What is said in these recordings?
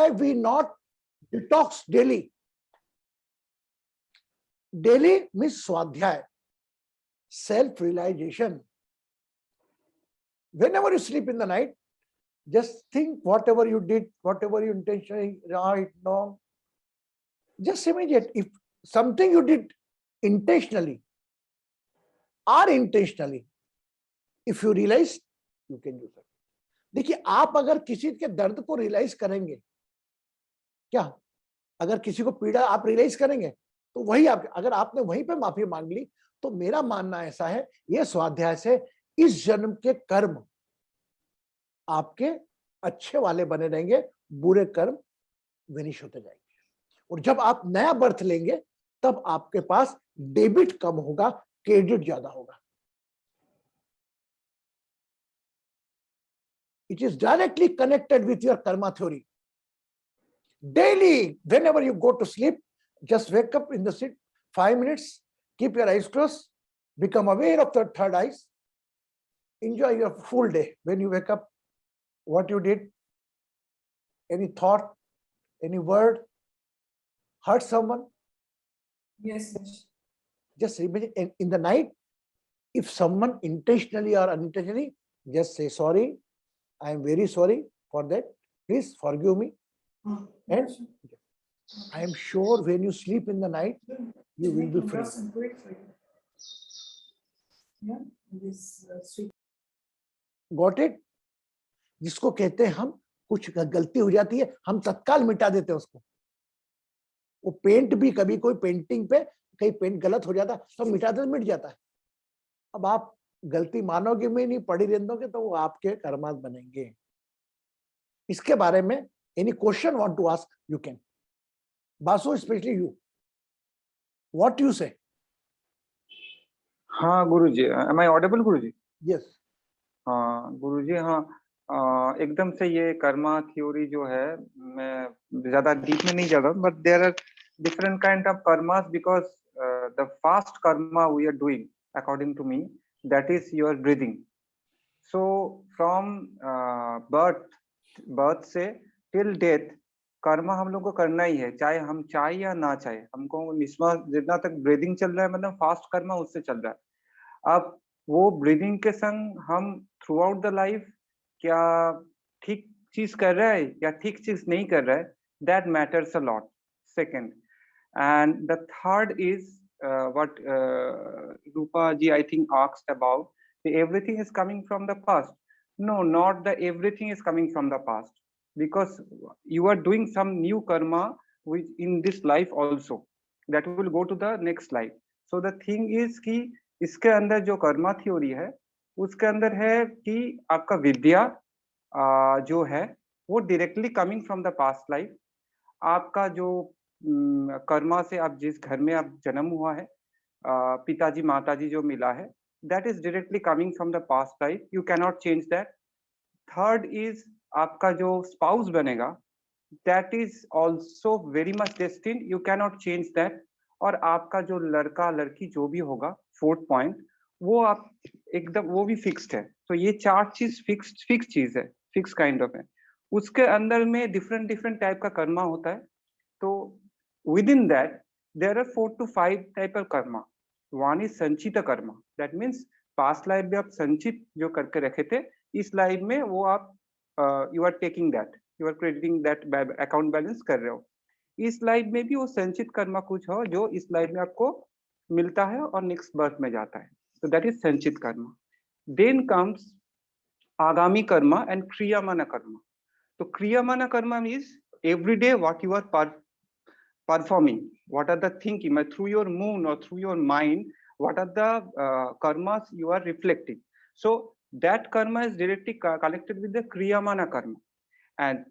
have we not detox daily? Daily means swadhyay, self-realization. Whenever you sleep in the night, just think whatever you did, whatever you intentionally, right, wrong. Just immediate. If something you did intentionally or intentionally, if you realize, you can do that. देखिए, आप अगर किसी के दर्द को realise करेंगे, क्या अगर किसी को पीड़ा आप रियलाइज करेंगे, तो वही आप, अगर आपने वहीं पे माफी मांग ली, तो मेरा मानना ऐसा है, ये स्वाध्याय से इस जन्म के कर्म आपके अच्छे वाले बने रहेंगे, बुरे कर्म विनिश होते जाएंगे। और जब आप नया बर्थ लेंगे, तब आपके पास डेबिट कम होगा, क्रेडिट ज्यादा होगा। It is directly connected with your karma theory. Daily, whenever you go to sleep, just wake up in the seat, 5 minutes, keep your eyes closed, become aware of the third eyes, enjoy your full day. When you wake up, what you did, any thought, any word, hurt someone? Yes. Just imagine in the night, if someone intentionally or unintentionally, just say sorry, I am very sorry for that. Please forgive me. And I am sure when you sleep in the night, you will be free. Got it? जिसको कहते हैं हम कुछ गलती हो जाती है, हम तत्काल मिटा देते हैं उसको। वो पेंट भी कभी कोई पेंटिंग पे कहीं पेंट गलत हो जाता है, तो मिटाते तो मिट जाता है। अब आप गलती मानोगे में नहीं, पढ़ी रहने दोगे, तो वो आपके कर्मात बनेंगे। इसके बारे में any question want to ask, you can. Basu, specially you, what you say? हाँ गुरुजी, एम आई ऑडिबल गुरुजी? यस। हाँ गुरुजी, हाँ एकदम से ये कर्मा थ्योरी जो है, मैं ज्यादा डीप में नहीं जा रहा, but there are different kind of karmas, because the fast karma we are doing according to me, that is your breathing. So from birth से till death कर्मा हम लोग को करना ही है, चाहे हम चाहे या ना चाहे। हमको निस्वास जितना तक ब्रीदिंग चल रहा है, मतलब फास्ट कर्मा उससे चल रहा है। अब वो ब्रीदिंग के संग हम थ्रू आउट द लाइफ क्या ठीक चीज कर रहा है या ठीक चीज नहीं कर रहा है, that matters a lot. Second, and the third is what Rupa ji I think asked about, everything is coming from the past. No, not the everything is coming from the past, because you are doing some new karma which in this life also that will go to the next life. So the thing is कि इसके अंदर जो Karma theory है, उसके अंदर है कि आपका विद्या जो है वो directly coming from the past life. आपका जो कर्मा से आप जिस घर में आप जन्म हुआ है, पिताजी माताजी जो मिला है, that is directly coming from the past life, you cannot change that. Third is आपका जो spouse बनेगा, that is also very much destined, you cannot change that. और आपका जो लड़का लड़की जो भी होगा, fourth point, वो आप एकदम वो भी फिक्स्ड है। तो ये चार चीज फिक्स चीज है, फिक्स काइंड ऑफ है। उसके अंदर में डिफरेंट टाइप का कर्मा होता है। तो within that there are 4 to 5 type of karma. One is संचित Karma, that means past life में आप संचित जो करके रखे थे, इस लाइफ में वो आप you are taking that, you are crediting that account balance कर रहे हो। इस लाइफ में भी वो संचित कर्मा कुछ हो जो इस लाइफ में आपको मिलता है और नेक्स्ट बर्थ में जाता है, तो that is संचित कर्मा। Then comes आगामी कर्मा and क्रियामान कर्मा। तो क्रियामान Karma means every day what you are performing, what are the thinking through your moon or through your mind, what are the karmas you are reflecting. So that karma is directly connected with the kriyamana karma, and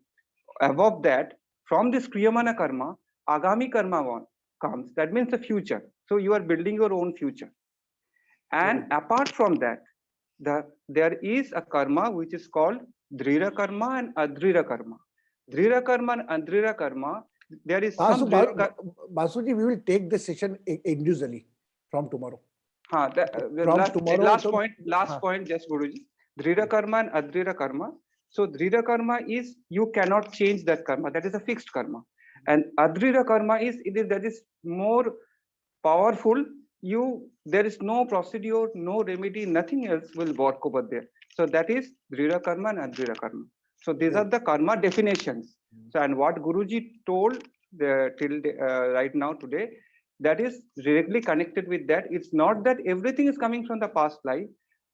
above that, from this kriyamana karma, agami karma one comes, that means the future. So you are building your own future, and apart from that, there is a karma which is called drira karma and adrira karma. Drira karma and adrira karma, there is some Basuji, we will take this session individually from tomorrow. हाँ, last point just Guruji, Drira karma and adrira karma. So Drida karma is you cannot change that karma. That is a fixed karma. And Adrida karma is that is more powerful. There is no procedure, no remedy, nothing else will work over there. So that is Drida karma and Adrida karma. So these are the karma definitions. So and what Guruji told right now today, that is directly connected with that. It's not that everything is coming from the past life.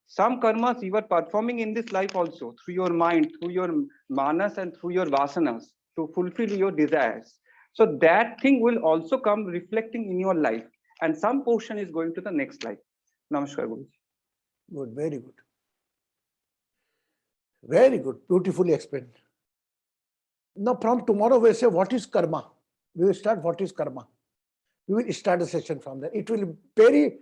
Some karmas you are performing in this life also through your mind, through your manas, and through your vasanas to fulfill your desires. So that thing will also come reflecting in your life, and some portion is going to the next life. Namaskar, Guruji. Good, very good. Very good, beautifully explained. Now from tomorrow we'll say what is karma. We will start what is karma. We will start a session from there. It will be very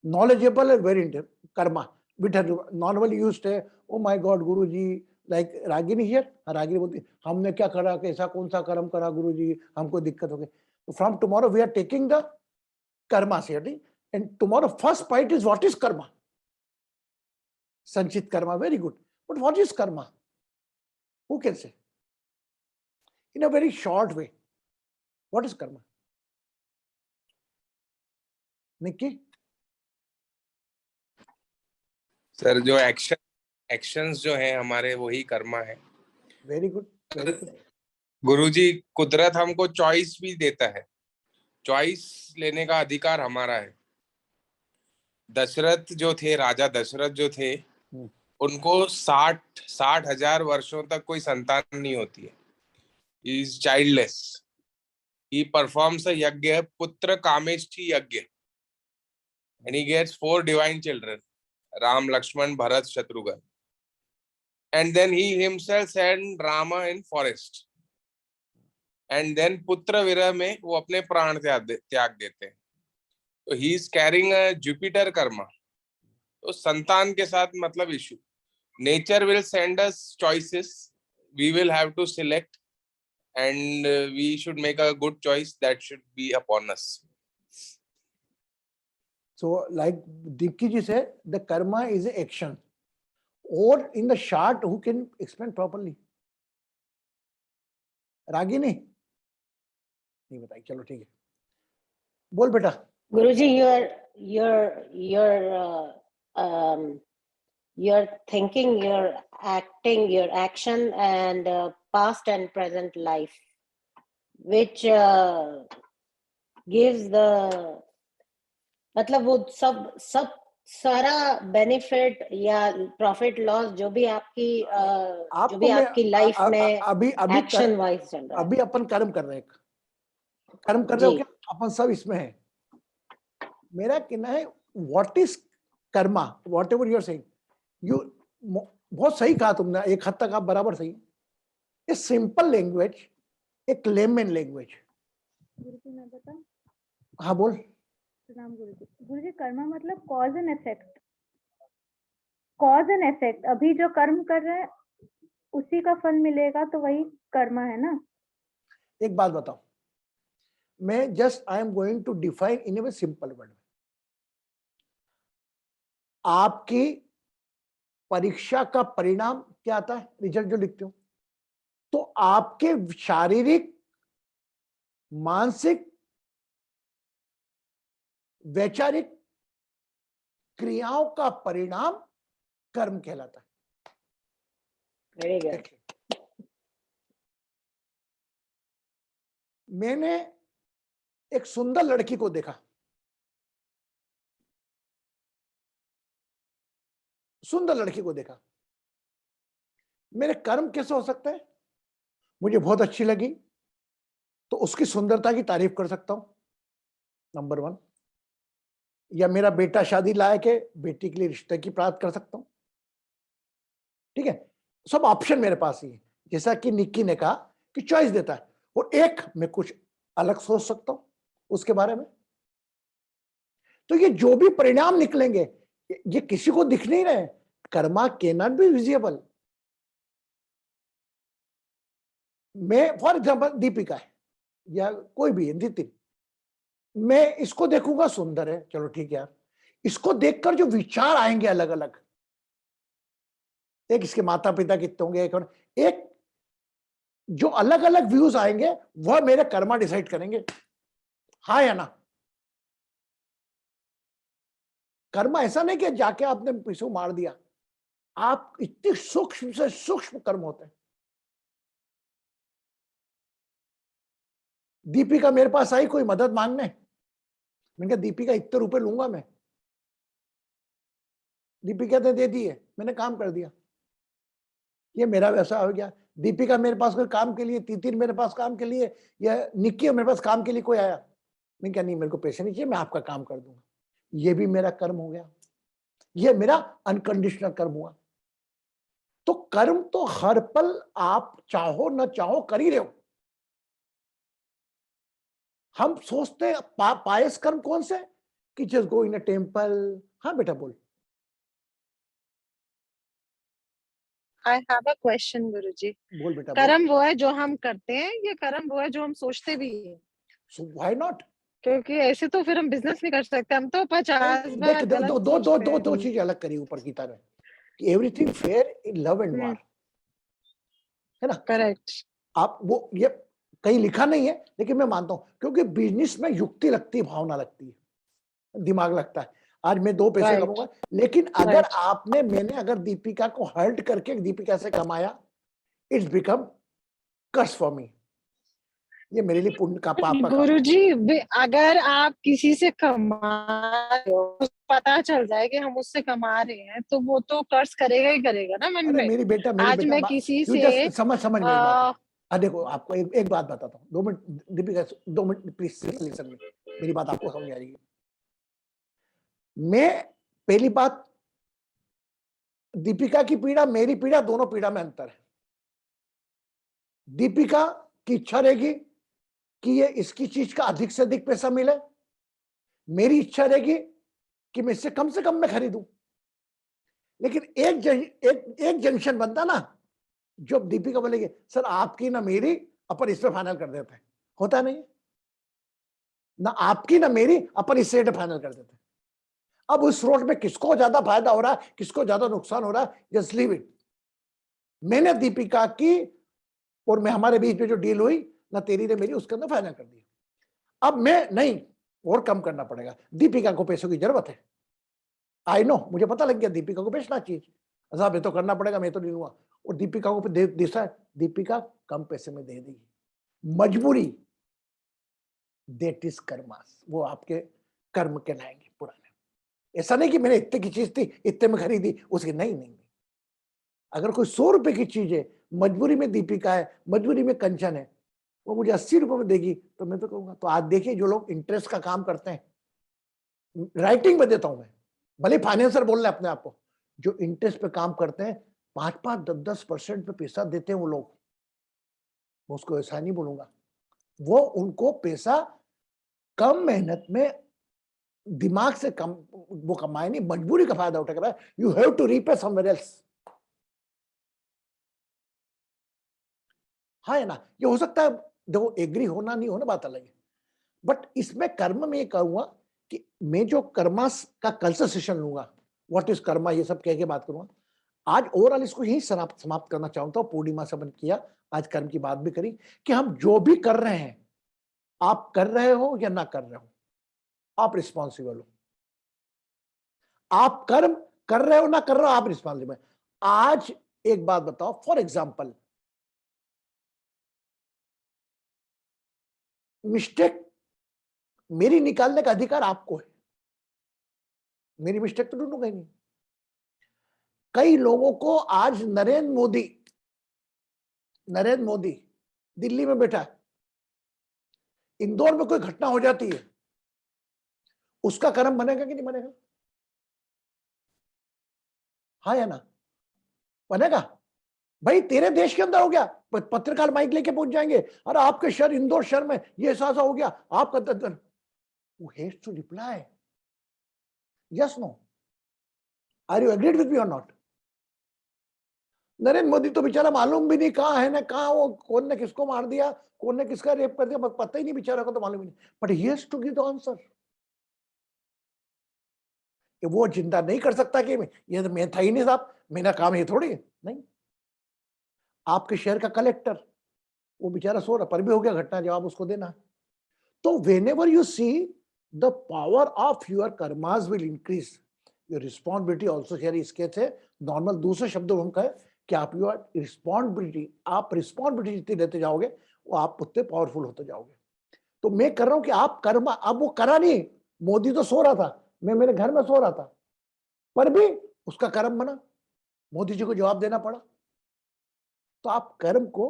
knowledgeable and very interesting. Karma. We normally used to, oh my God, Guruji, like Ragini here, Ragini बोलती हमने क्या करा, कैसा कौन सा कर्म करा गुरुजी, हमको दिक्कत हो गई. From tomorrow we are taking the karma theory, and tomorrow first point is what is karma. Sanchit karma, very good. But what is karma? Who can say? In a very short way, what is karma? Nikki? Sir जो actions जो है हमारे वही कर्मा है. Very good. Very good. गुरुजी कुदरत हमको choice भी देता है. चॉइस लेने का अधिकार हमारा है. दशरथ जो थे, राजा दशरथ जो थे, उनको 60,000 वर्षों तक कोई संतान नहीं होती है. He is childless. He performs a yajna, पुत्र कामेष्ठी यज्ञ, and he gets 4 divine children, Ram, Lakshman, Bharat, Shatrughan. And then he himself sent Rama in forest. And then पुत्र विरह में वो अपने प्राण त्याग देते हैं. तो he is carrying a Jupiter karma. तो संतान के साथ मतलब issue. Nature will send us choices. We will have to select, and we should make a good choice that should be upon us. So, like Dikki ji said, the karma is an action. Or in the short, who can explain properly? Ragini? नहीं बताई, चलो ठीक है. बोल बेटा. Guruji, your thinking, your acting, your action, and past and present life, which gives the मतलब वो सब सारा बेनिफिट या प्रॉफिट लॉस जो भी आपकी लाइफ में अभी एक्शन वाइज चल रहा है. अभी अपन कर्म कर रहे हैं. कर्म कर रहे हो क्या? अपन सब इसमें है. मेरा कहना है what is karma, whatever you are saying, you बहुत सही कहा तुमने. एक हद तक आप बराबर सही. ए सिंपल लैंग्वेज, एक लेमन लैंग्वेज. गुरुजी मैं बताऊं? हाँ बोल. प्रणाम गुरुजी. गुरुजी कर्मा मतलब cause and effect. Cause and effect. अभी जो कर्म कर रहे हैं उसी का फल मिलेगा, तो वही कर्मा है ना. एक बात बताओ, मैं just I am going to define in a simple word. आपकी परीक्षा का परिणाम क्या आता है, रिजल्ट जो लिखते हो, तो आपके शारीरिक, मानसिक, वैचारिक क्रियाओं का परिणाम कर्म कहलाता है. Very good. मैंने एक सुंदर लड़की को देखा. सुंदर लड़की को देखा. मेरे कर्म कैसे हो सकते हैं? मुझे बहुत अच्छी लगी तो उसकी सुंदरता की तारीफ कर सकता हूं, नंबर 1. या मेरा बेटा शादी लायक है, बेटी के लिए रिश्ते की प्राप्त कर सकता हूं. ठीक है, सब ऑप्शन मेरे पास ही है. जैसा कि निक्की ने कहा कि चॉइस देता है, और एक मैं कुछ अलग सोच सकता हूं उसके बारे में. तो ये जो भी परिणाम निकलेंगे ये किसी को दिख नहीं रहे. Karma can not be visible. मैं फॉर एग्जाम्पल दीपिका है या कोई भी है, नितिन, मैं इसको देखूंगा सुंदर है, चलो ठीक है यार. इसको देखकर जो विचार आएंगे अलग अलग, एक इसके माता पिता कितने होंगे, एक जो अलग अलग व्यूज आएंगे वह मेरे कर्मा डिसाइड करेंगे, हाँ या ना। कर्मा ऐसा नहीं कि जाके आपने पीछे मार दिया, आप इतने सूक्ष्म से सूक्ष्म कर्म होते हैं। दीपिका मेरे पास आई कोई मदद मांगने, मैंने कहा दीपिका इतने रुपए लूंगा मैं, दीपिका ने दे दिए, मैंने काम कर दिया, ये मेरा व्यवसाय हो गया। दीपिका मेरे पास कोई काम के लिए, तीतिर मेरे पास काम के लिए, या निक्की मेरे पास काम के लिए कोई आया, मैं क्या नहीं मेरे को पैसे नहीं चाहिए, मैं आपका काम कर दूंगा, ये भी मेरा कर्म हो गया, ये मेरा अनकंडीशनल कर्म हुआ। तो कर्म तो हर पल आप चाहो न चाहो कर ही रहे हो। हम सोचते हैं पायस कर्म कौन से, कि just go in a temple. हाँ बेटा बोल। I have a question, गुरुजी। बोल बेटा बोल। कर्म वो है जो हम करते हैं, ये कर्म वो है जो हम सोचते भी हैं? So why not? क्योंकि ऐसे तो फिर हम बिजनेस नहीं कर सकते, हम तो 50 देख बार दो गलत दो दो सोचते दो हैं। दो चीजें अलग करी ऊपर गीता में, कि everything fair in love and वार, है ना। करेक्ट। आप वो ये कहीं लिखा नहीं है, लेकिन मैं मानता हूं, क्योंकि बिजनेस में युक्ति लगती है, भावना लगती है, दिमाग लगता है। आज मैं 2 पैसे Right. कमाऊंगा, लेकिन अगर मैंने अगर दीपिका को हर्ट करके दीपिका से कमाया, it's become curse for me, ये मेरे लिए पुण्य का पाप का काम है। गुरुजी, अगर आप किसी से कमा रहे हो, पता चल जाए कि हम उससे कमा रहे हैं, तो वो तो कर्ज करेगा ही करेगा ना मन अरे में। मेरी बेटा आज मैं किसी से समझ मेरी बात है। देखो आपको एक बात बताता हूँ, 2 minute Deepika, 2 minute please listen me, मेरी बात आपको समझ आ रही है। मैं पहली बात, दीपिका की पीड़ा मेरी पीड़ा, दोनों पीड़ा में अंतर है। दीपिका की इच्छा रहेगी कि ये इसकी चीज का अधिक से अधिक पैसा मिले, मेरी इच्छा रहेगी कि मैं इससे कम से कम में खरीदूं। लेकिन एक जंक्शन बनता ना, जो दीपिका बोलेगी सर आपकी ना मेरी, अपन इस पे फाइनल कर देते हैं, होता नहीं ना आपकी ना मेरी, अपन इस रेट फाइनल कर देते हैं। अब उस रोड में किसको ज्यादा फायदा हो रहा है, किसको ज्यादा नुकसान हो रहा है, जस्ट लीव इट। मैंने दीपिका की और मैं हमारे बीच में जो डील हुई ना, तेरी ने मेरी, उसके अंदर फाइनल कर दिया। अब मैं नहीं, और कम करना पड़ेगा, दीपिका को पैसों की जरूरत है, आई नो, मुझे पता लग गया दीपिका को बेचना चाहिए, साहब ये तो करना पड़ेगा, मैं तो नहीं लूंगा। और दीपिका को दीपिका कम पैसे में दे देगी, मजबूरी, दैट इज कर्मास, वो आपके कर्म कहलाएंगे पुराने। ऐसा नहीं कि मैंने इतने की चीज थी इतने में खरीदी उसकी, नहीं। अगर कोई 100 रुपए की चीज है, मजबूरी में दीपिका है, मजबूरी में कंचन है, वो मुझे 80 रुपए में देगी, तो मैं तो कहूंगा। तो आज देखिए जो लोग इंटरेस्ट का काम करते हैं, राइटिंग में देता हूं मैं, भले फाइनेंसर बोल रहे अपने आप को, जो इंटरेस्ट पे काम करते हैं, 5-5, 10-10% पे पैसा देते हैं वो लोग, मैं उसको ऐसा नहीं बोलूंगा, वो उनको पैसा कम मेहनत में, दिमाग से कम वो कमाए नहीं, मजबूरी का फायदा उठाकर, you have to repay somewhere else. हाँ है ना, ये हो सकता है, देखो एग्री होना नहीं होना बात अलग है, बट इसमें कर्म में ये कहूंगा कि मैं जो कर्मास का कल्चर सेशन लूंगा, व्हाट इज कर्मा, ये सब कह के बात करूंगा। आज ओवरऑल इसको यही समाप्त करना चाहता हूं, पूर्णिमा से बंद किया, आज कर्म की बात भी करी, कि हम जो भी कर रहे हैं, आप कर रहे हो या ना कर रहे हो, आप रिस्पॉन्सिबल हो। आप कर्म कर रहे हो ना कर रहे हो, आप रिस्पॉन्सिबल। आज एक बात बताओ, फॉर एग्जाम्पल, मिस्टेक मेरी निकालने का अधिकार आपको है, मेरी मिस्टेक तो ढूंढूंगा ही नहीं। कई लोगों को आज नरेंद्र मोदी दिल्ली में बैठा है, इंदौर में कोई घटना हो जाती है, उसका कर्म बनेगा कि नहीं बनेगा? हाँ या ना, बनेगा। भाई तेरे देश के अंदर हो गया, पत्रकार माइक लेके पहुंच जाएंगे, अरे आपके शहर इंदौर शहर में ये ऐसा हो गया, आपका who has to reply? Yes, no? Are you agreed with me or not? Narendra Modi तो बेचारा मालूम भी नहीं कहाँ है ना कहाँ, वो कौन ने किसको मार दिया, कौन ने किसका रेप कर दिया, पता ही नहीं बेचारा को, तो मालूम ही नहीं, but he has to give the answer. कि वो जिंदा नहीं कर सकता कि ये तो मैं था ही नहीं साहब, मेरा काम ये थोड़ी है। नहीं, आपके शहर का कलेक्टर वो बेचारा सो रहा, पर भी हो गया घटना, जवाब उसको देना है। तो whenever you see the power of your karmas will increase, your responsibility also here इस केस है नॉर्मल, दूसरे शब्दों में हम कहें कि आप योर रिस्पॉन्सिबिलिटी, आप रिस्पॉन्सिबिलिटी जितनी लेते जाओगे वो आप उतने पावरफुल होते जाओगे। तो मैं कर रहा हूं कि आप कर्मा, अब वो करा नहीं, मोदी तो सो रहा था, मैं मेरे घर में सो रहा था, पर भी उसका कर्म बना, मोदी जी को जवाब देना पड़ा। तो आप कर्म को,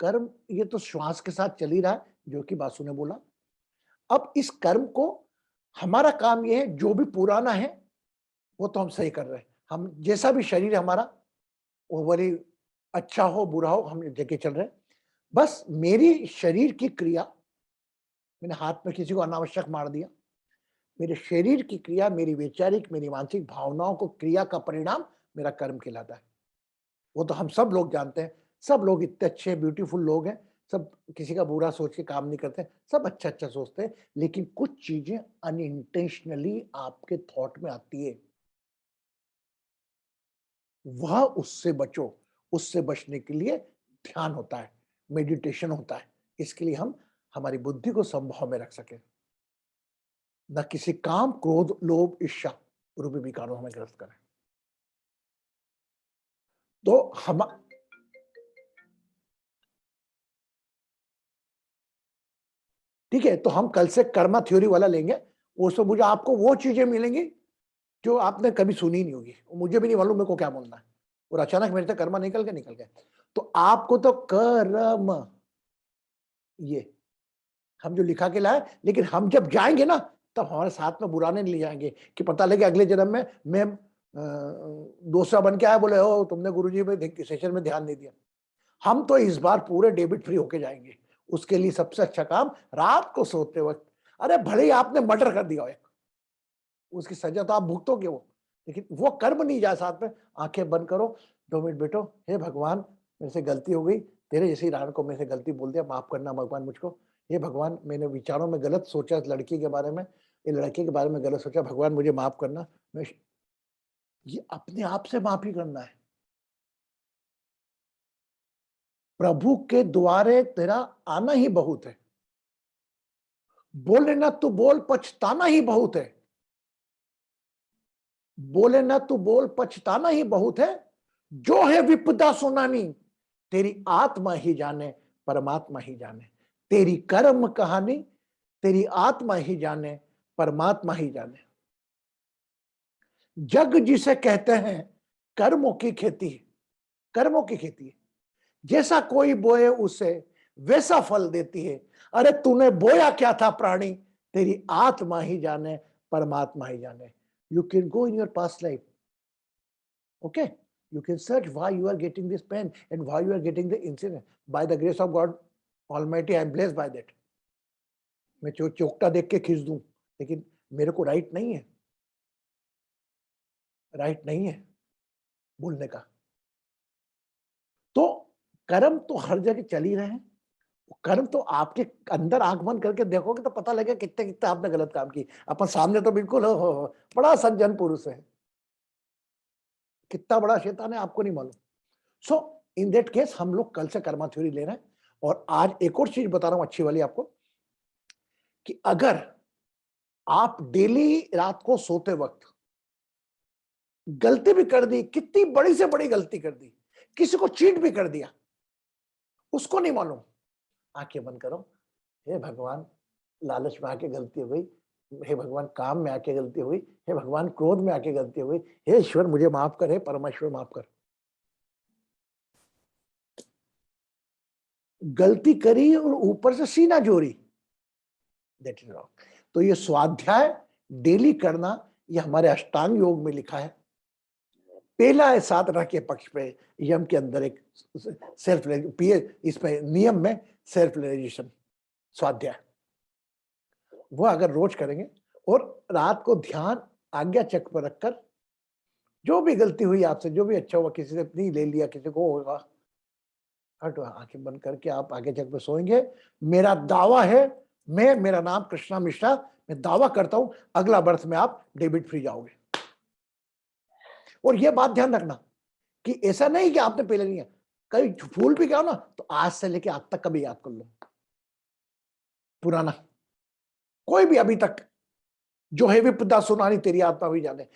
कर्म ये तो श्वास के साथ चल ही रहा है, जो कि बासु ने बोला। अब इस कर्म को हमारा काम ये है, जो भी पुराना है वो तो हम सही कर रहे हैं, हम जैसा भी शरीर हमारा वो बड़ी अच्छा हो बुरा हो हम जगह चल रहे हैं। बस मेरी शरीर की क्रिया, मैंने हाथ में किसी को अनावश्यक मार दिया, मेरे शरीर की क्रिया, मेरी वैचारिक, मेरी मानसिक भावनाओं को क्रिया का परिणाम मेरा कर्म कहलाता है। वो तो हम सब लोग जानते हैं, सब लोग इतने अच्छे ब्यूटीफुल लोग हैं, सब किसी का बुरा सोच के काम नहीं करते, सब अच्छा अच्छा सोचते हैं, लेकिन कुछ चीजें अनइंटेंशनली आपके थॉट में आती है, वह उससे बचो। उससे बचने के लिए ध्यान होता है, मेडिटेशन होता है, इसके लिए हम हमारी बुद्धि को संभाव में रख सकें, न किसी काम, क्रोध, लोभ, ईर्ष्या रूपी विकारों हमें ग्रस्त करें। तो हम ठीक है, तो हम कल से कर्मा थ्योरी वाला लेंगे, उसमें मुझे आपको वो चीजें मिलेंगी जो आपने कभी सुनी नहीं होगी, मुझे भी नहीं मालूम मेरे को क्या बोलना है, और अचानक मेरे से कर्मा निकल गए। तो आपको तो कर्म ये हम जो लिखा के लाए, लेकिन हम जब जाएंगे ना तब हमारे साथ में बुराने नहीं ले जाएंगे कि पता लगे अगले जन्म में मैं दूसरा बन के आया, बोले ओ तुमने गुरुजी में सेशन में ध्यान नहीं दिया। हम तो इस बार पूरे डेबिट फ्री होके जाएंगे। उसके लिए सबसे अच्छा काम रात को सोते वक्त, अरे भले ही आपने मर्डर कर दिया हो, उसकी सजा तो आप भुगतोगे वो, लेकिन वो कर्म नहीं जाए साथ में। आंखें बंद करो, 2 मिनट बैठो, हे भगवान मेरे से गलती हो गई, तेरे जैसी रान को मेरे से गलती बोल दिया, माफ करना भगवान मुझको। हे भगवान मैंने विचारों में गलत सोचा इस लड़की के बारे में, ये लड़के के बारे में गलत सोचा, भगवान मुझे माफ करना। मैं ये अपने आप से माफी करना है। प्रभु के द्वारे तेरा आना ही बहुत है, बोले ना तू बोल पछताना ही बहुत है, बोले ना तू बोल पछताना ही बहुत है, जो है विपदा सुनानी तेरी आत्मा ही जाने परमात्मा ही जाने, तेरी कर्म कहानी तेरी आत्मा ही जाने परमात्मा ही जाने। जग जिसे कहते हैं कर्मों की खेती, कर्मों की खेती है, जैसा कोई बोए उसे वैसा फल देती है। अरे तूने बोया क्या था प्राणी, तेरी आत्मा ही जाने परमात्मा ही जाने। You can go in your past life, okay? You can search why you are getting this pain and why you are getting the incident. By the grace of God Almighty, I am blessed by that. मैं चोकटा देख के खींच दूं, लेकिन मेरे को right नहीं है, राइट नहीं है बोलने का। तो कर्म तो हर जगह चल ही रहे हैं, कर्म तो आपके अंदर आंख बंद करके देखोगे तो पता लगेगा कितने कितने आपने गलत काम की। अपन सामने तो बिल्कुल हो, बड़ा सज्जन पुरुष है, कितना बड़ा शैतान है आपको नहीं मालूम। सो इन दैट केस हम लोग कल से कर्मा थ्योरी ले रहे हैं। और आज एक और चीज बता रहा हूं अच्छी वाली आपको, कि अगर आप डेली रात को सोते वक्त गलती भी कर दी, कितनी बड़ी से बड़ी गलती कर दी, किसी को चीट भी कर दिया, उसको नहीं मालूम, आंखें बंद करो, हे भगवान लालच में आके गलती हो गई, हे भगवान काम में आके गलती हो गई, हे भगवान क्रोध में आके गलती हो गई, हे ईश्वर मुझे माफ कर, हे परमेश्वर माफ कर। गलती करी और ऊपर से सीना जोरी, दैट इज रॉन्ग। तो ये स्वाध्याय डेली करना, ये हमारे अष्टांग योग में लिखा है। पहला है साधना के पक्ष पे, यम के अंदर एक सेल्फ इसमें नियम में सेल्फ रियलाइजेशन स्वाध्याय, वो अगर रोज करेंगे और रात को ध्यान आज्ञा चक्र पर रखकर, जो भी गलती हुई आपसे, जो भी अच्छा हुआ, किसी से नहीं ले लिया, किसी को होगा, हट आंखें बंद करके आप आगे चक्र पर सोएंगे। मेरा दावा है, मेरा नाम कृष्णा मिश्रा, मैं दावा करता हूं अगला बर्थ में आप डेबिट फ्री जाओगे। और ये बात ध्यान रखना कि ऐसा नहीं कि आपने पहले नहीं है, कभी भूल भी गया ना तो आज से लेके आज तक कभी याद कर लो पुराना, कोई भी अभी तक जो है विपदा सुनानी तेरी आत्मा भी जाने,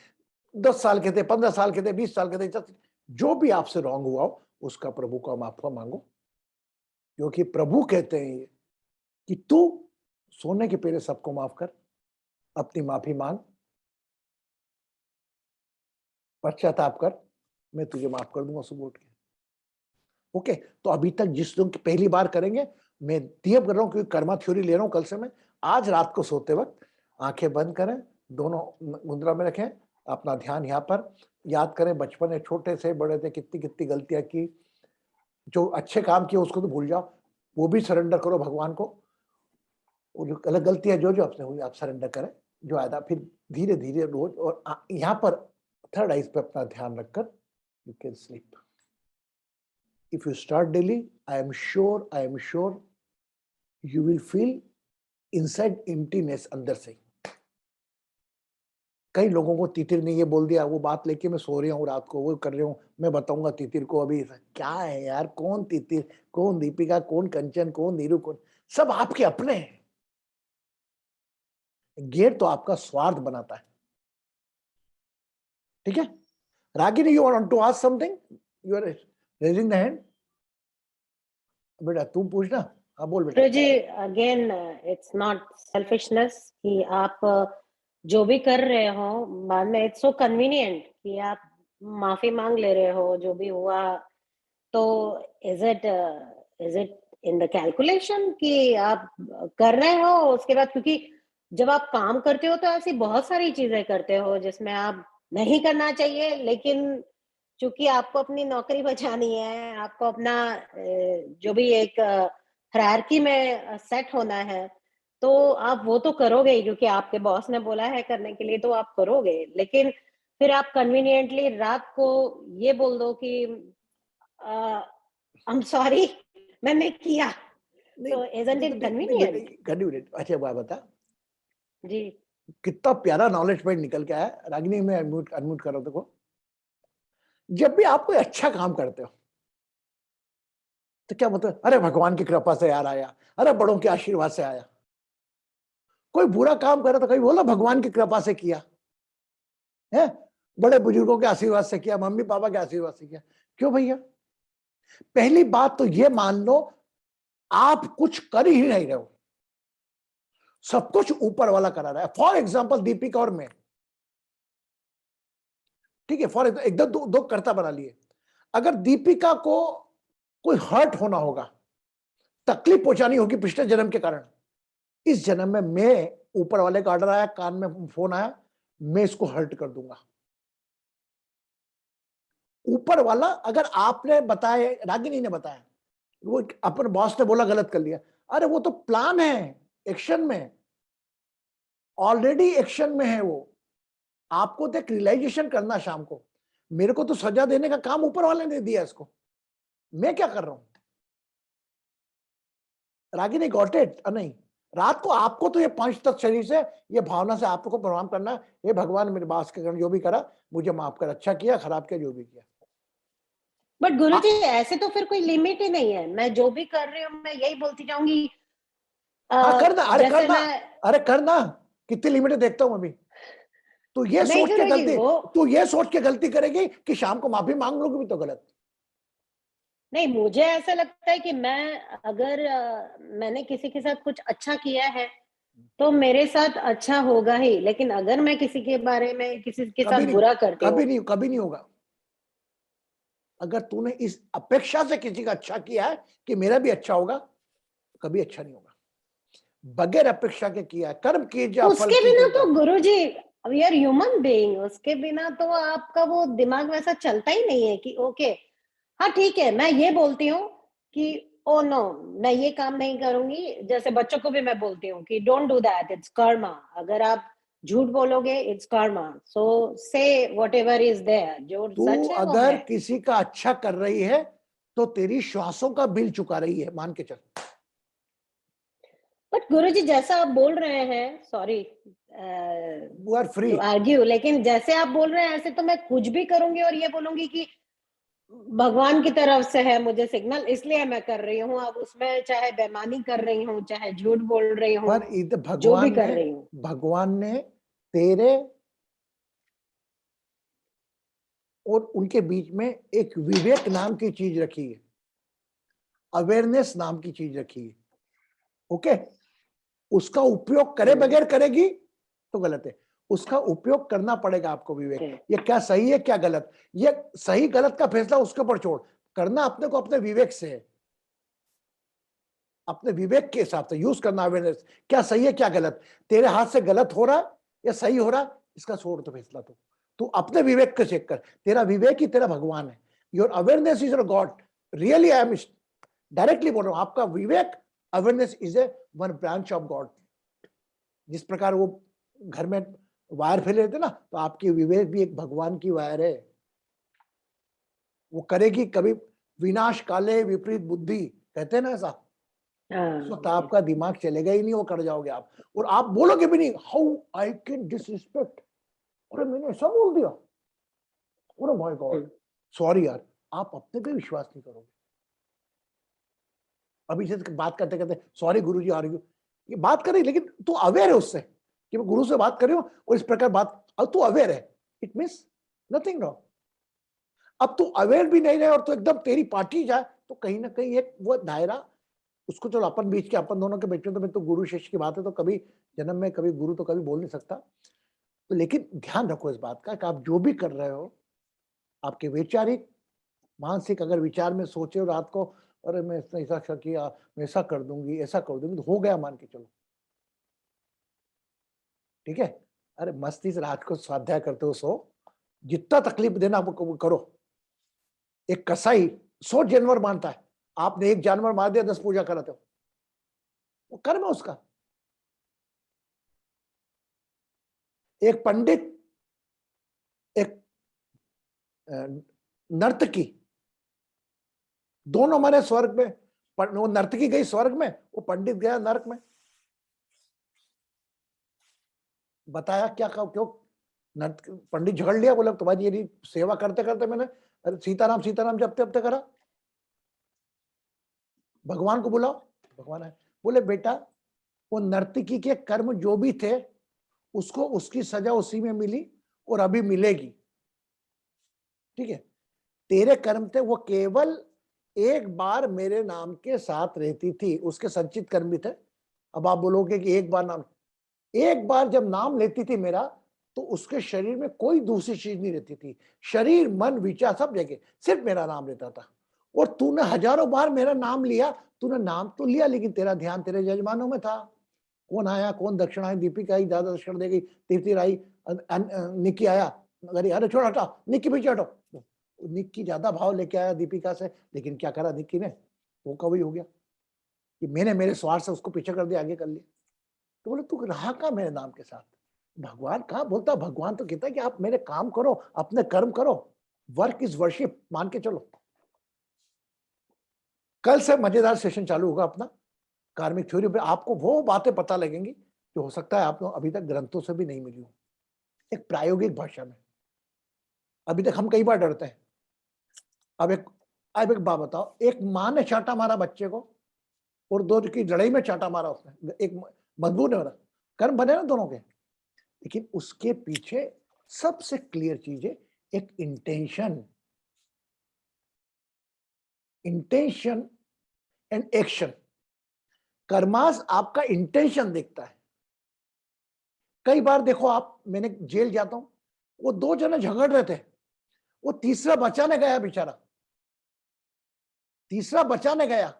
10 साल के थे, 15 साल के थे, 20 साल के थे, जो भी आपसे रॉन्ग हुआ हो उसका प्रभु का माफी मांगो, क्योंकि प्रभु कहते हैं ये कि तू सोने के पहले सबको माफ कर, अपनी माफी मांग, पश्चाताप कर, मैं तुझे माफ कर दूंगा सुबह उठ के। ओके, तो अभी तक जिस लोग पहली बार करेंगे, मैं दियब कर रहा हूं क्योंकि कर्मा थ्योरी ले रहा हूं कल से मैं। आज रात को सोते वक्त आंखें बंद करें, दोनों मुद्रा में रखें, अपना ध्यान यहाँ पर, याद करें बचपन में छोटे से बड़े थे कितनी कितनी गलतियां की, जो अच्छे काम किए उसको तो भूल जाओ, वो भी सरेंडर करो भगवान को, और जो गलत गलतियां जो आपने हुई आप सरेंडर करें, जो आया फिर धीरे धीरे रोज, और यहाँ पर थर्ड आइज पे अपना ध्यान रखकर you can sleep. If you start daily, I am sure you will feel inside emptiness अंदर से। कई लोगों को तितिर ने ये बोल दिया, वो बात लेके मैं सो रहा हूँ रात को, वो कर रहा हूँ, मैं बताऊंगा तितिर को अभी क्या है यार, कौन तितिर, कौन दीपिका, कौन कंचन, कौन नीरू, कौन, सब आपके अपने हैं। गेट तो आपका स्वार्थ बनाता है। ठीक है, Ragini, you want to ask something, you are raising the hand. बेटा तुम पूछना, हाँ बोल बेटा। जी अगेन इट्स नॉट सेल्फिशनेस कि आप जो भी कर रहे हो बाद में, इट्स सो कन्वीनियंट कि आप माफी मांग ले रहे हो जो भी हुआ, तो is it in the calculation कि आप कर रहे हो उसके बाद, क्योंकि जब आप काम करते हो तो ऐसी बहुत सारी चीजें करते हो जिसमें आप नहीं करना चाहिए, लेकिन चूंकि आपको अपनी नौकरी बचानी है, आपको अपना जो भी एक हायरार्की में सेट होना है, तो आप वो तो करोगे ही क्योंकि आपके बॉस ने बोला है करने के लिए, तो आप करोगे। लेकिन फिर आप कन्वीनियंटली रात को ये बोल दो कि आई एम सॉरी मैंने किया, तो इजंट इट कन्वीनियंट? अच्छा बात बता जी, कितना प्यारा नॉलेज पॉइंट निकल के आया। रागिनी मैं अनम्यूट कर रहा हूं देखो, जब भी आप कोई अच्छा काम करते हो तो क्या मतलब, अरे भगवान की कृपा से यार आया, अरे बड़ों के आशीर्वाद से आया। कोई बुरा काम करे तो कभी बोला भगवान की कृपा से किया है, बड़े बुजुर्गों के आशीर्वाद से किया, मम्मी पापा के आशीर्वाद से किया। क्यों भैया? पहली बात तो ये मान लो आप कुछ कर ही नहीं रहे हो, सब कुछ ऊपर वाला करा रहा है। फॉर एग्जाम्पल दीपिका और मैं, ठीक है, फॉर एकदम दो कर्ता बना लिए। अगर दीपिका को कोई हर्ट होना होगा, तकलीफ पहुंचानी होगी पिछले जन्म के कारण, इस जन्म में मैं, ऊपर वाले का ऑर्डर आया, कान में फोन आया, मैं इसको हर्ट कर दूंगा। ऊपर वाला, अगर आपने बताया, रागिनी ने बताया, वो अपने बॉस ने बोला गलत कर लिया, अरे वो तो प्लान है, एक्शन में, ऑलरेडी एक्शन में है वो, आपको तो एक रियलाइजेशन करना शाम को। मेरे को तो सजा देने का काम ऊपर वाले ने दिया इसको, मैं क्या कर रहा हूं? Ragini got it? नहीं, रात को आपको तो ये पंच तत्व शरीर से, ये भावना से आपको प्रणाम करना, ये भगवान मेरे बास के कारण जो भी करा मुझे माफ कर, अच्छा किया खराब किया जो भी किया। बट गुरुजी ऐसे तो फिर कोई लिमिट ही नहीं है, मैं जो भी कर रही हूँ मैं यही बोलती जाऊंगी। हाँ करना, अरे जैसे करना, अरे मैं करना, कितनी लिमिटें देखता हूं अभी। तो ये नहीं सोच के गुरुजी, गलती, वो तू ये सोच के गलती करेगी कि शाम को माफी मांग लोगी भी तो गलत। नहीं, मुझे ऐसा लगता है कि मैं अगर मैंने किसी के साथ कुछ अच्छा किया है तो मेरे साथ अच्छा होगा ही, लेकिन अगर मैं किसी के बारे में किसी के कभी साथ नहीं, बुरा करती हूँ, कभी नहीं होगा। अगर तूने इस अपेक्षा से किसी का अच्छा किया है कि मेरा भी अच्छा होगा, कभी अच्छा नहीं होगा। बगैर अपेक्षा के किया है, कर्म किए जा फल उसके की बिना चिंता। तो गुरुजी, वी आर ह्यूमन बीइंग, उसके बिना तो आपका वो दिमाग वैसा चलता ही नहीं है कि ओके हाँ ठीक है, मैं ये बोलती हूँ कि ओ नो मैं ये काम नहीं करूंगी। जैसे बच्चों को भी मैं बोलती हूँ कि don't do that, it's Karma. अगर आप झूठ बोलोगे it's Karma, so say whatever is there, जो तू सच है वो अगर है। किसी का अच्छा कर रही है तो तेरी श्वासों का बिल चुका रही है, मान के चल। बट गुरुजी जैसा आप बोल रहे हैं, sorry you are free. To argue, लेकिन जैसे आप बोल रहे हैं ऐसे तो मैं कुछ भी करूंगी और ये बोलूंगी कि भगवान की तरफ से है मुझे सिग्नल, इसलिए मैं कर रही हूँ। अब उसमें चाहे बेईमानी कर रही हूँ, चाहे झूठ बोल रही हूँ, पर इधर जो भी कर रही हूँ, भगवान ने तेरे और उनके बीच में एक विवेक नाम की चीज रखी है, अवेयरनेस नाम की चीज रखी है। ओके, उसका उपयोग करे बगैर करेगी तो गलत है, उसका उपयोग करना पड़ेगा आपको विवेक। ये क्या सही है क्या गलत, ये सही गलत का फैसला उसके ऊपर छोड़, करना अपने को अपने विवेक से है, अपने विवेक के हिसाब से यूज करना अवेयरनेस, क्या सही है क्या गलत, तेरे हाथ से गलत हो रहा है या सही हो रहा है, इसका छोड़ तो फैसला तू अपने विवेक को चेक कर, तेरा विवेक ही तेरा भगवान है। Your awareness is your God. Really I am directly बोल रहा हूं, आपका विवेक awareness is a one branch of God. जिस प्रकार वो घर में वायर फैले रहते ना, तो आपकी विवेक भी एक भगवान की वायर है। वो करेगी कभी विनाश काले विपरीत बुद्धि, कहते हैं ना ऐसा, तो आपका दिमाग चलेगा ही नहीं, वो कर जाओगे आप, और आप बोलोगे भी नहीं हाउ आई कैन डिसरिस्पेक्ट, अरे मैंने ऐसा बोल दिया, अरे माय गॉड सॉरी यार, आप अपने पे विश्वास नहीं करोगे। अभी से बात करते करते सॉरी गुरुजी आ रही हूँ, ये बात कर रही, लेकिन तू अवेयर है उससे कि मैं गुरु से बात कर रही हूँ और इस प्रकार बात, अब तू अवेयर है, इट मीन्स नथिंग रॉन्ग। अब तू अवेयर भी नहीं रहे और तो एकदम तेरी पार्टी जाए, तो कहीं ना कहीं एक वो दायरा, उसको चलो अपन बीच के अपन दोनों के बैठे तो मैं तो गुरु शिष्य की बात है, तो कभी जन्म में कभी गुरु तो कभी बोल नहीं सकता, तो लेकिन ध्यान रखो इस बात का कि आप जो भी कर रहे हो, आपके वैचारिक मानसिक अगर विचार में सोचे और रात को अरे मैं ऐसा किया, मैं ऐसा कर दूंगी, ऐसा कर दूंगी, तो हो गया मान के चलो, ठीक है। अरे मस्ती से रात को स्वाध्याय करते हो, सो जितना तकलीफ देना वो करो। एक कसाई 100 जानवर मारता है, आपने एक जानवर मार दिया 10 पूजा कराते हो, वो कर्म है उसका। एक पंडित, एक नर्तकी, दोनों मरे स्वर्ग में, वो नर्तकी गई स्वर्ग में, वो पंडित गया नरक में। बताया क्या क्यों पंडित झगड़ लिया, बोला तुम्हारी ये सेवा करते करते मैंने सीताराम सीताराम जपते जपते करा, भगवान को बुलाओ, भगवान है। बोले बेटा वो नर्तकी के कर्म जो भी थे उसको उसकी सजा उसी में मिली और अभी मिलेगी, ठीक है। तेरे कर्म थे वो केवल एक बार मेरे नाम के साथ रहती थी, उसके संचित कर्म भी थे। अब आप बोलोगे कि एक बार जब नाम लेती थी मेरा, तो उसके शरीर में कोई दूसरी चीज नहीं रहती थी, शरीर मन विचार सब जगह सिर्फ मेरा नाम रहता था। और तूने हजारों बार मेरा नाम लिया, तूने नाम तो लिया लेकिन तेरा ध्यान तेरे जजमानों में था, कौन आया कौन दक्षिण आई, दीपिका आई ज्यादा दक्षिण दे गई, तीर्थी आई, निक्की आया, अरे छोड़ हटा निक्की पीछे हटो, निक्की ज्यादा भाव लेके आया दीपिका से, लेकिन क्या करा निक्की ने, वो कभी हो गया कि मैंने मेरे स्वार्थ से उसको पीछे कर दिया, आगे कर लिया। तो बोले तू रहा का मेरे नाम के साथ, भगवान कहाँ बोलता, भगवान तो कहता है कि आप मेरे काम करो, अपने कर्म करो, वर्क इज वर्शिप मान के चलो। कल से मजेदार सेशन चालू होगा अपना कार्मिक थ्योरी पे, आपको वो बातें पता लगेंगी जो हो सकता है आपको अभी तक ग्रंथों से भी नहीं मिली हो, एक प्रायोगिक भाषा में। अभी तक हम कई बार डरते हैं। अब एक बात बताओ, एक माँ ने चाटा मारा बच्चे को और दो की लड़ाई में चाटा मारा उसने, एक मजबूर ने मारा, कर्म बने ना दोनों के, लेकिन उसके पीछे सबसे क्लियर चीज है एक इंटेंशन एंड एक्शन। कर्मास आपका इंटेंशन देखता है। कई बार देखो आप, मैंने जेल जाता हूं, वो दो जने झगड़ रहे थे, वो तीसरा बचाने गया बेचारा, तीसरा बचाने गया,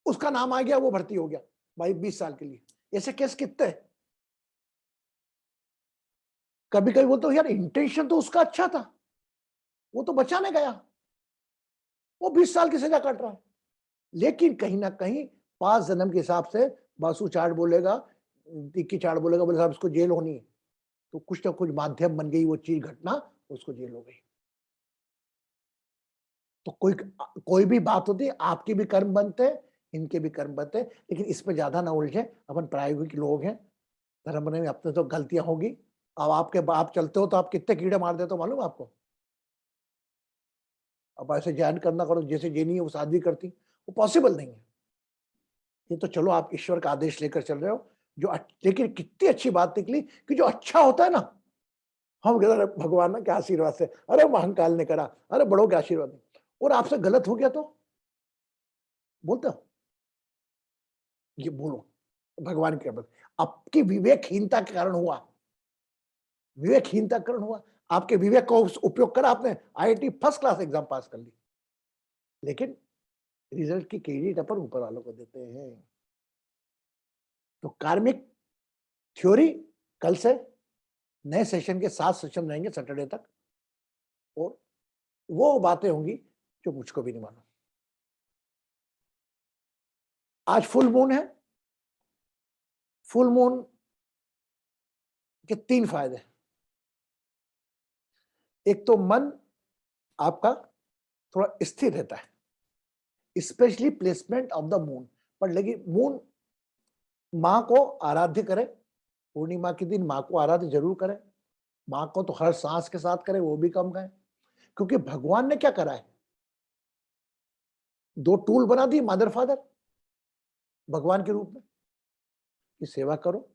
उसका नाम आ गया, वो भर्ती हो गया भाई 20 साल के लिए। ऐसे केस कितने हैं? कभी कभी बोलते हो यार इंटेंशन तो उसका अच्छा था, वो तो बचाने गया, वो 20 साल की सजा काट रहा है, लेकिन कहीं ना कहीं 5 जन्म के हिसाब से बासु चाट बोलेगा, टिक्की चाट बोलेगा, बोले साहब इसको जेल होनी है, तो कुछ ना कुछ माध्यम बन गई वो चीज घटना, उसको जेल हो गई। तो कोई भी बात होती है, आपके भी कर्म बनते हैं, इनके भी कर्म बनते हैं, लेकिन इसमें ज्यादा ना उलझे, अपन प्रायोगिक लोग हैं, धर्म बनने में अपने तो गलतियां होगी। अब आपके आप चलते हो तो आप कितने कीड़े मार देते हो मालूम है आपको? अब ऐसे ज्ञान करना करो जैसे ये नहीं है वो शादी करती, वो पॉसिबल नहीं है। ये तो चलो आप ईश्वर का आदेश लेकर चल रहे हो, जो लेकिन कितनी अच्छी बात निकली कि जो अच्छा होता है ना, हम कहते हैं भगवान ना क्या आशीर्वाद से, अरे महाकाल ने करा, अरे बड़ों के आशीर्वाद ने, और आपसे गलत हो गया तो बोलते हो, ये बोलो भगवान के कृपा से। आपकी विवेकहीनता के कारण हुआ, विवेकहीनता के कारण हुआ, आपके विवेक को उपयोग करा आपने, आईआईटी फर्स्ट क्लास एग्जाम पास कर ली, लेकिन रिजल्ट की क्रेडिट अपन ऊपर वालों को देते हैं। तो कार्मिक थ्योरी कल से नए सेशन के 7 सेशन रहेंगे सैटरडे तक, और वो बातें होंगी जो मुझको भी नहीं मालूम। आज फुल मून है, फुल मून के 3 फायदे। एक तो मन आपका थोड़ा स्थिर रहता है, specially placement of the moon पर। लेकिन मून माँ को आराध्य करें, पूर्णिमा के दिन माँ को आराध्य जरूर करें, माँ को तो हर सांस के साथ करें, वो भी कम करें, क्योंकि भगवान ने क्या करा है, 2 टूल बना दी मदर फादर भगवान के रूप में, कि सेवा करो।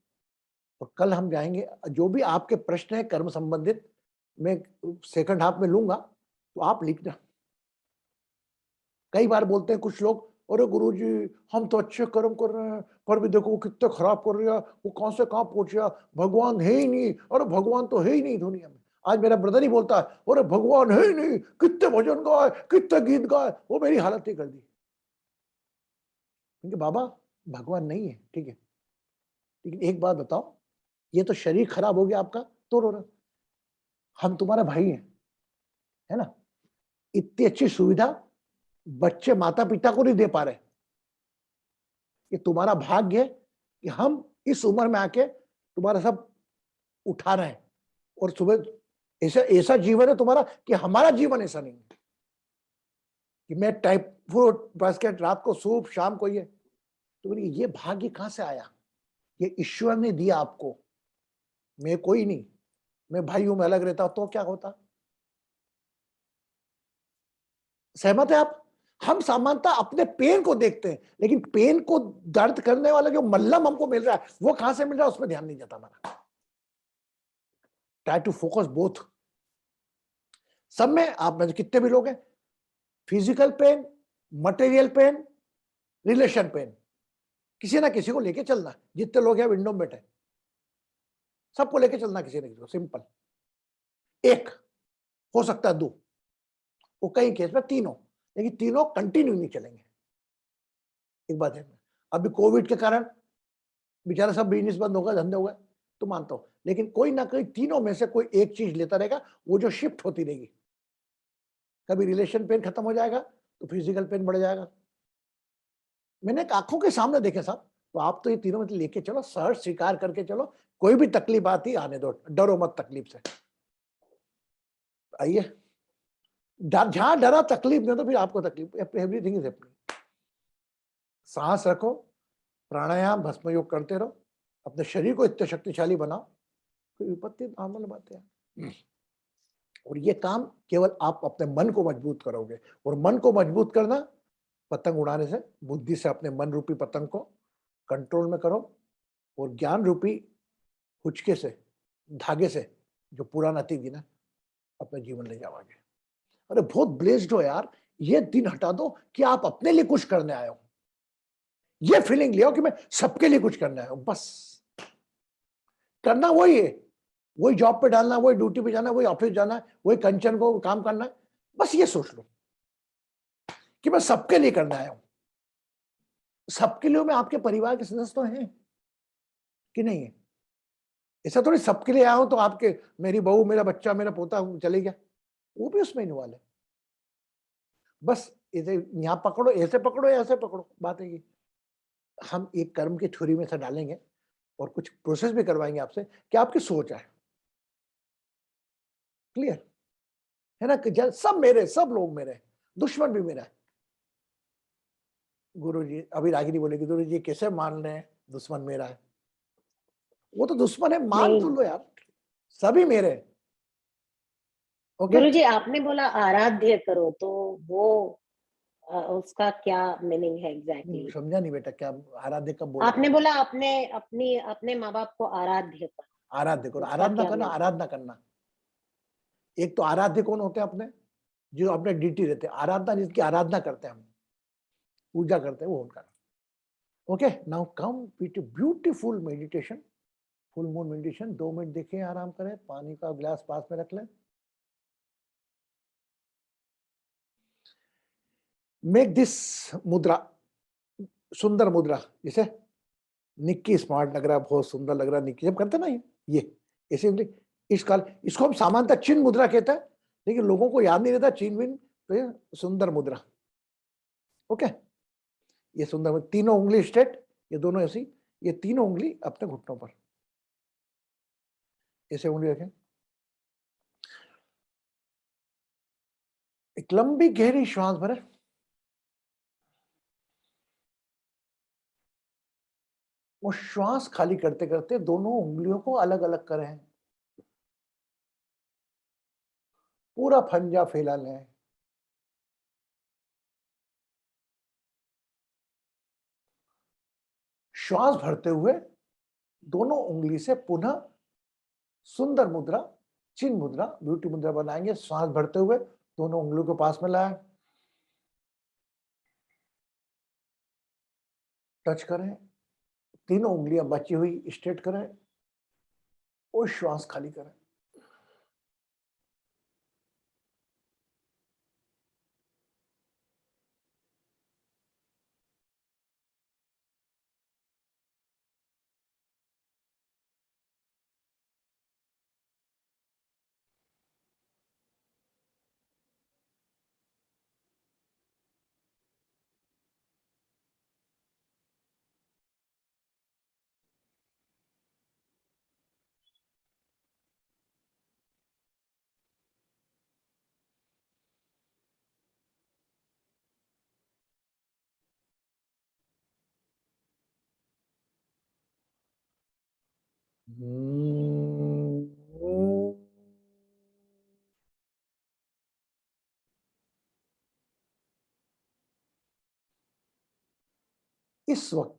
और कल हम जाएंगे, जो भी आपके प्रश्न है कर्म संबंधित मैं सेकंड हाफ में लूंगा, तो आप लिखना। कई बार बोलते हैं कुछ लोग, अरे गुरुजी हम तो अच्छे कर्म कर रहे हैं, पर भी देखो वो कितने खराब कर रहा है, वो कहां से कहां पहुंच गया, भगवान है ही नहीं, अरे भगवान तो है ही नहीं दुनिया में। आज मेरा ब्रदर ही बोलता है, अरे भगवान है ही नहीं, कितने भजन गाए, कितने गीत गाए, वो मेरी हालत ही कर दी। क्योंकि बाबा भगवान नहीं है, ठीक है, लेकिन एक बात बताओ, ये तो शरीर खराब हो गया आपका तो रो रहा, हम तुम्हारा भाई हैं, है ना? इतनी अच्छी सुविधा बच्चे माता पिता को नहीं दे पा रहे, ये तुम्हारा भाग्य है कि हम इस उम्र में आके तुम्हारा सब उठा रहे हैं, और सुबह ऐसा ऐसा जीवन है तुम्हारा कि हमारा जीवन ऐसा नहीं है कि मैं टाइप फ्रूट बास्केट रात को सूप शाम को ये, तो ये भाग्य कहां से आया? ये ईश्वर ने दिया आपको, मैं कोई नहीं, मैं भाई हूं, मैं अलग रहता तो क्या होता? सहमत है आप? हम सामान्यतः अपने पेन को देखते हैं, लेकिन पेन को दर्द करने वाला जो मल्लम हमको मिल रहा है वो कहां से मिल रहा है, उसमें ध्यान नहीं जाता हमारा। Try to focus both. सब में आप में कितने भी लोग हैं, physical pain, material pain, relation pain, किसी ना किसी को लेके चलना। जितने लोग हैं विंडो में बैठे, सबको लेके चलना किसी न किसी को, सिंपल। एक हो सकता है 2, वो कई केस में 3 हो, लेकिन तीनों कंटिन्यू नहीं चलेंगे। एक बात है, अभी कोविड के कारण बेचारा सब बिजनेस बंद होगा, धंधे हो गए, तो मानता हूं, लेकिन कोई ना कोई तीनों में से कोई एक चीज लेता रहेगा, वो जो शिफ्ट होती रहेगी। कभी रिलेशन पेन खत्म हो जाएगा तो फिजिकल पेन बढ़ जाएगा। मैंने आंखों के सामने देखे साहब, तो आप तो ये तीनों में लेके चलो, सहज स्वीकार करके चलो, कोई भी तकलीफ आती आने दो, डरो मत तकलीफ से। आइए, जहां डरा तकलीफ में तो फिर आपको तकलीफ, एवरीथिंग इज हैपनिंग। सांस रखो, प्राणायाम भस्म योग करते रहो, अपने शरीर को इतने शक्तिशाली बनाओ, कोई विपत्ति नॉर्मल बात है। और ये काम केवल आप अपने मन को मजबूत करोगे, और मन को मजबूत करना पतंग उड़ाने से, बुद्धि से अपने मन रूपी पतंग को कंट्रोल में करो, और ज्ञान रूपी हुचके से, धागे से जो पुराना थी ना, अपने जीवन ले जाओगे। अरे बहुत ब्लेस्ड हो यार, ये दिन हटा दो कि आप अपने लिए कुछ करने आए हो, ये फीलिंग ले आओ कि मैं सबके लिए कुछ करने आया हूं। बस करना वही है, वही जॉब पे डालना, वही ड्यूटी पे जाना, वही ऑफिस जाना, वही कंचन को काम करना है। बस ये सोच लो कि मैं सबके लिए करने आया हूं। सबके लिए मैं आपके परिवार के सदस्य तो हैं कि नहीं है? ऐसा थोड़ी सबके लिए आया हूं तो आपके, मेरी बहू, मेरा बच्चा, मेरा पोता चले गया, वो भी उसमें इन्वॉल्व है। बस इसे यहाँ पकड़ो, ऐसे पकड़ो, ऐसे पकड़ो, बात है ये। हम एक कर्म की थ्योरी में से डालेंगे और कुछ प्रोसेस भी करवाएंगे आपसे कि आपकी सोच है क्लियर, है ना? कि सब मेरे, सब लोग मेरे, दुश्मन भी मेरा है, गुरुजी अभी रागिनी बोलेगी गुरुजी कैसे मान रहे हैं दुश्मन मेरा है, वो तो दुश्मन है, मान नहीं। तो लो यार, सभी मेरे हैं। ओके गुरुजी आपने बोला आराध्य करो, तो वो उसका क्या मीनिंग है एग्जैक्टली? समझा नहीं बेटा, क्या आराध्य कब बोला? आपने बोला अपने माँ बाप को आराध्य करो, आराध्य करो, उसका आराधना क्या करना, मीनिंग? आराधना करना। एक तो आराध्य कौन होते हैं अपने, जो अपने डीटी रहते हैं, आराधना जिसकी आराधना करते हैं हम, पूजा करते हैं, वो उनका। Okay now come with beautiful meditation, full moon meditation. 2 minute देखें, आराम करें, पानी का गिलास पास में रख लें। मेक दिस मुद्रा, सुंदर मुद्रा, जैसे निक्की स्मार्ट लग रहा है, बहुत सुंदर लग रहा है निक्की, जब करते ना ये ऐसे इस काल, इसको हम सामान्यतः चिन्ह मुद्रा कहते हैं, लेकिन लोगों को याद नहीं रहता चिन्ह विन, तो ये सुंदर मुद्रा। ओके ये सुंदर, तीनों उंगली स्ट्रेट, ये दोनों ऐसी, ये तीनों उंगली अपने घुटनों पर ऐसे उंगली रखें। एक लंबी गहरी श्वास भरे, और श्वास खाली करते करते दोनों उंगलियों को अलग अलग करें, पूरा फंजा फैला लें। श्वास भरते हुए दोनों उंगली से पुनः सुंदर मुद्रा, चिन्ह मुद्रा, ब्यूटी मुद्रा बनाएंगे। श्वास भरते हुए दोनों उंगलियों के पास में लाएं, टच करें, तीनों उंगलियां बची हुई स्ट्रेट करें, और श्वास खाली करें। इस वक्त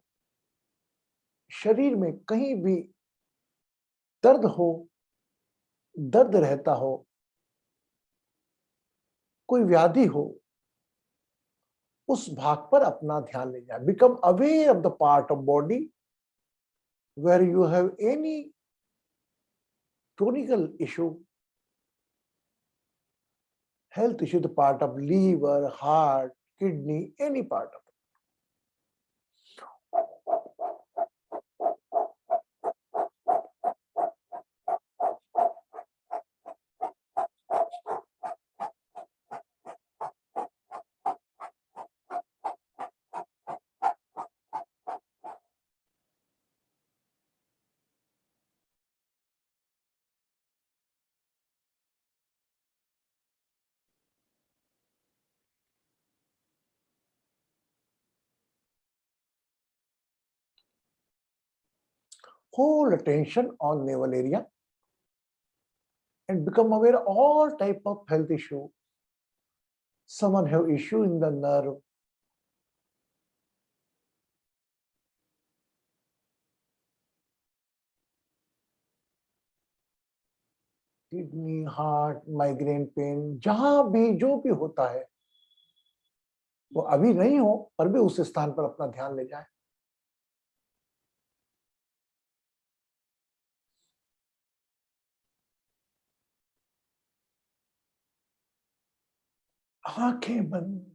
शरीर में कहीं भी दर्द हो, दर्द रहता हो, कोई व्याधि हो, उस भाग पर अपना ध्यान ले जाए। Become aware of the part of body where you have any chronic issue, health issue, the part of liver, heart, kidney, any part of whole attention on navel area, and become aware of all type of health issue. Someone have issue in the nerve, kidney, heart, migraine pain, जहां भी जो भी होता है, वो अभी नहीं हो पर भी उस स्थान पर अपना ध्यान ले जाए। आंखें बंद,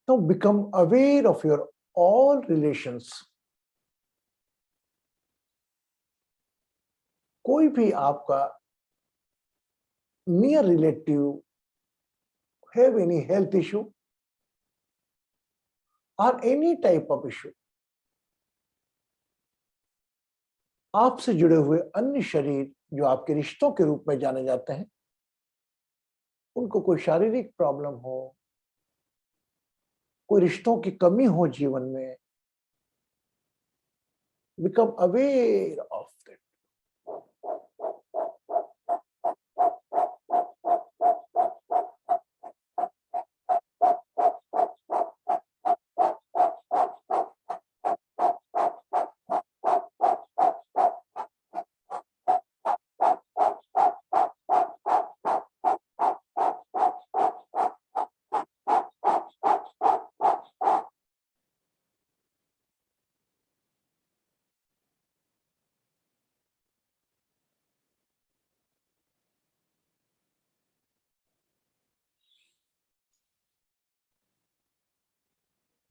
Now become aware of your all relations. कोई भी आपका near relative have any health issue or any type of issue, आपसे जुड़े हुए अन्य शरीर जो आपके रिश्तों के रूप में जाने जाते हैं, उनको कोई शारीरिक प्रॉब्लम हो, कोई रिश्तों की कमी हो जीवन में, become aware of that.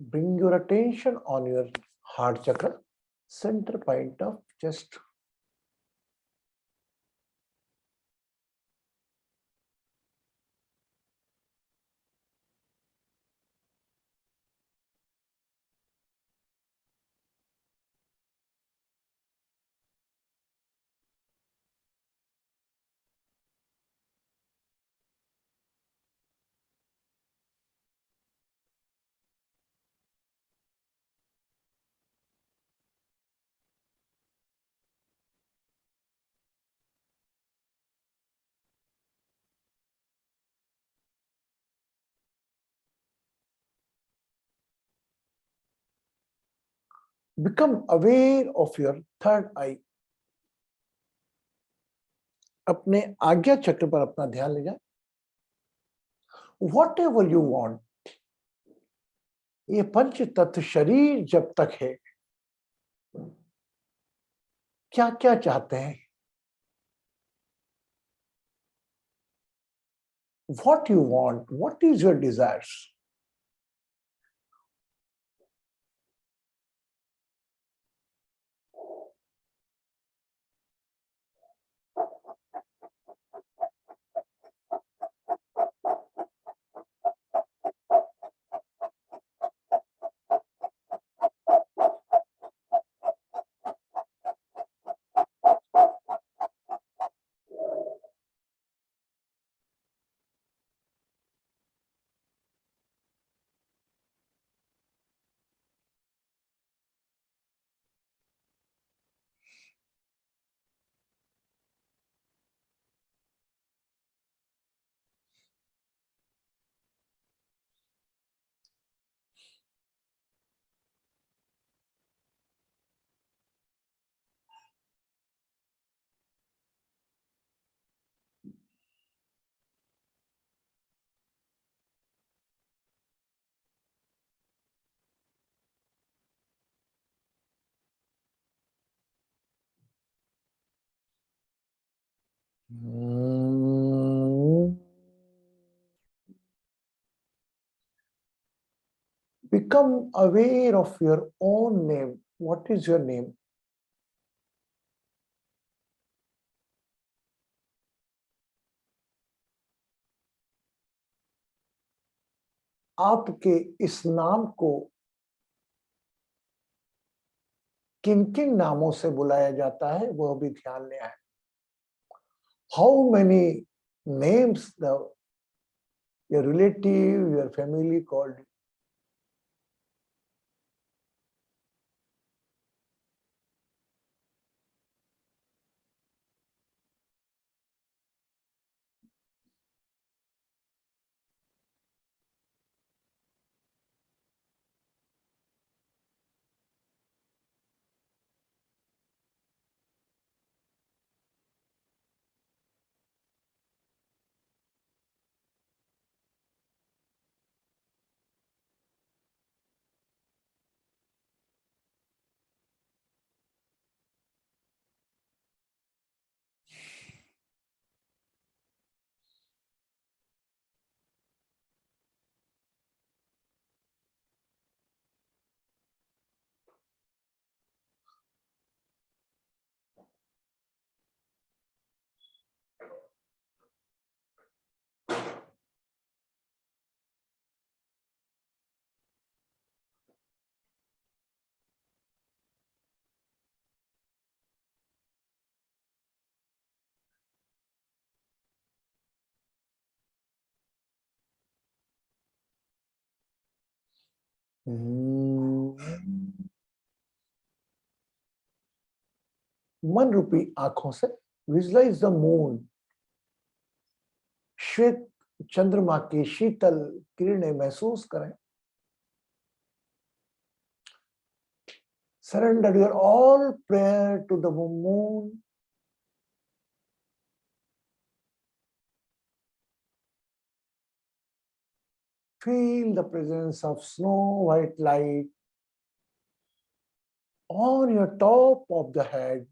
Bring your attention on your heart chakra, center point of chest. Become aware of your third eye. अपने आज्ञा चक्र पर अपना ध्यान ले जाए. Whatever you want, ये पंच तत्व शरीर जब तक है, क्या क्या चाहते हैं, what you want, what is your desires. Become aware of your own name. What is your name? आपके इस नाम को किन किन नामों से बुलाया जाता है वह भी ध्यान ले आए. How many names your relative, your family called you? मन रूपी आंखों से विजुलाइज द मून, श्वेत चंद्रमा की शीतल किरणें महसूस करें। Surrender your all prayer to the moon. Feel the presence of snow white light on your top of the head.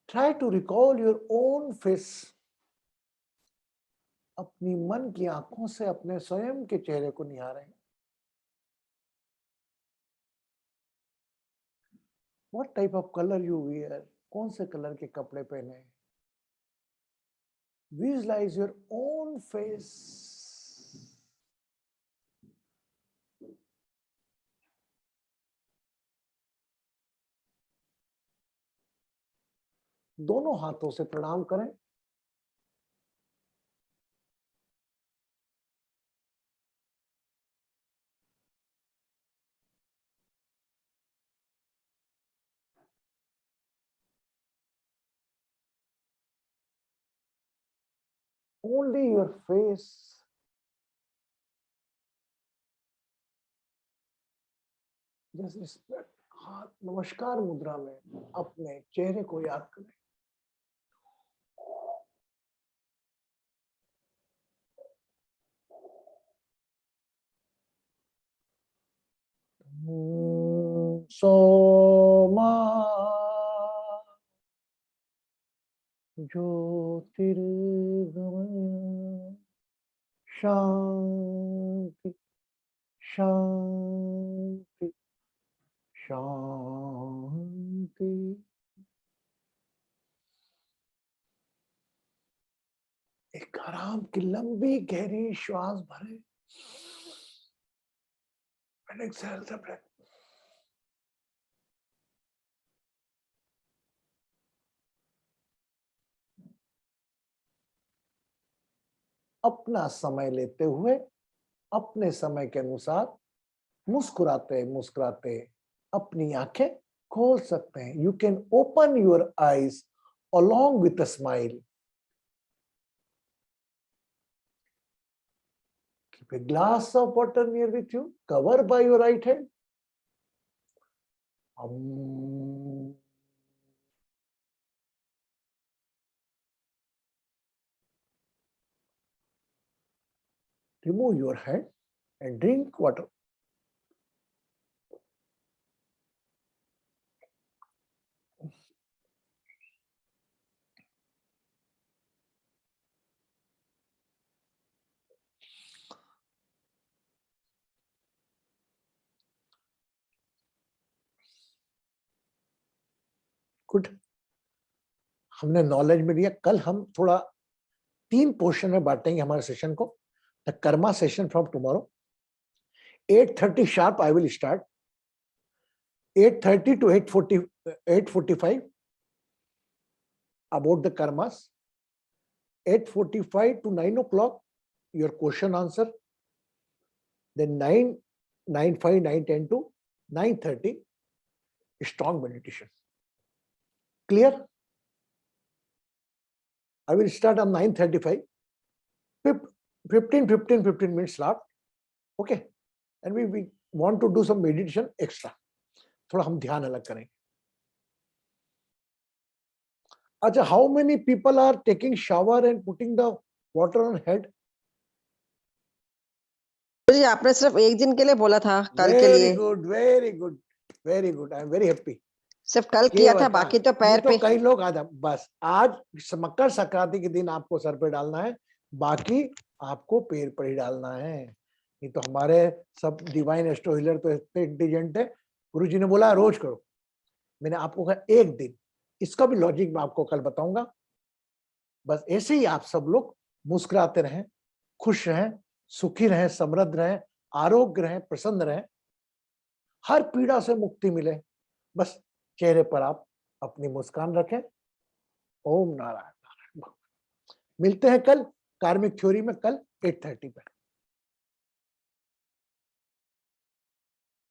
Try to recall your own face. अपनी मन की आंखों से अपने स्वयं के चेहरे को निहारें। What type of color you wear? कौन से कलर के कपड़े पहने? Visualize your own face. दोनों हाथों से प्रणाम करें। Only your face. Just respect. हाथ नमस्कार मुद्रा में अपने चेहरे को याद करें। सोमा ज्योतिर्गमय शांति शांति शांति। एक आराम की लंबी गहरी श्वास भरें and exhale the breath. अपना समय लेते हुए अपने समय के अनुसार मुस्कुराते मुस्कुराते अपनी आंखें खोल सकते हैं। You can open your eyes along with a smile. Keep a glass of water near with you, cover by your right hand. Remove your hand and drink water. Good. हमने नॉलेज में लिया। कल हम थोड़ा 3 पोर्शन में बांटेंगे हमारे session को। The Karma session from tomorrow 8:30 sharp I will start. 8:30 to 8:45 about the karmas. 8:45 to 9 o'clock your question answer. Then 9, 9:05, 9:10 to 9:30 strong meditation. Clear? I will start on 9:35. 15 minutes left. Okay. And we want to do some meditation extra. थोड़ा हम ध्यान अलग करेंगे। अच्छा, how many people are taking shower and putting the water on head? गुरुजी आपने सिर्फ एक दिन के लिए बोला था, कल के वेरी लिए good, very good, very good, I am very happy. सिर्फ कल ये किया था, बता, बाकी तो नहीं पैर तो पे। कई लोग आधा, बस आज मकर संक्रांति के दिन आपको सर पे डालना है, बाकी आपको पैर पर ही डालना है। नहीं तो हमारे सब डिवाइन एस्ट्रो हीलर तो इतने इंटेलिजेंट है, गुरुजी ने बोला रोज करो, मैंने आपको कहा एक दिन। इसका भी लॉजिक मैं आपको कल बताऊंगा। बस ऐसे ही आप सब लोग मुस्कुराते रहें, खुश रहें, सुखी रहें, समृद्ध रहें, आरोग्य रहें, प्रसन्न रहें, हर पीड़ा से मुक्ति मिले। बस चेहरे पर आप अपनी मुस्कान रखें। ओम नारायण नारायण। मिलते हैं कल कार्मिक थ्योरी में, कल 8:30 पे।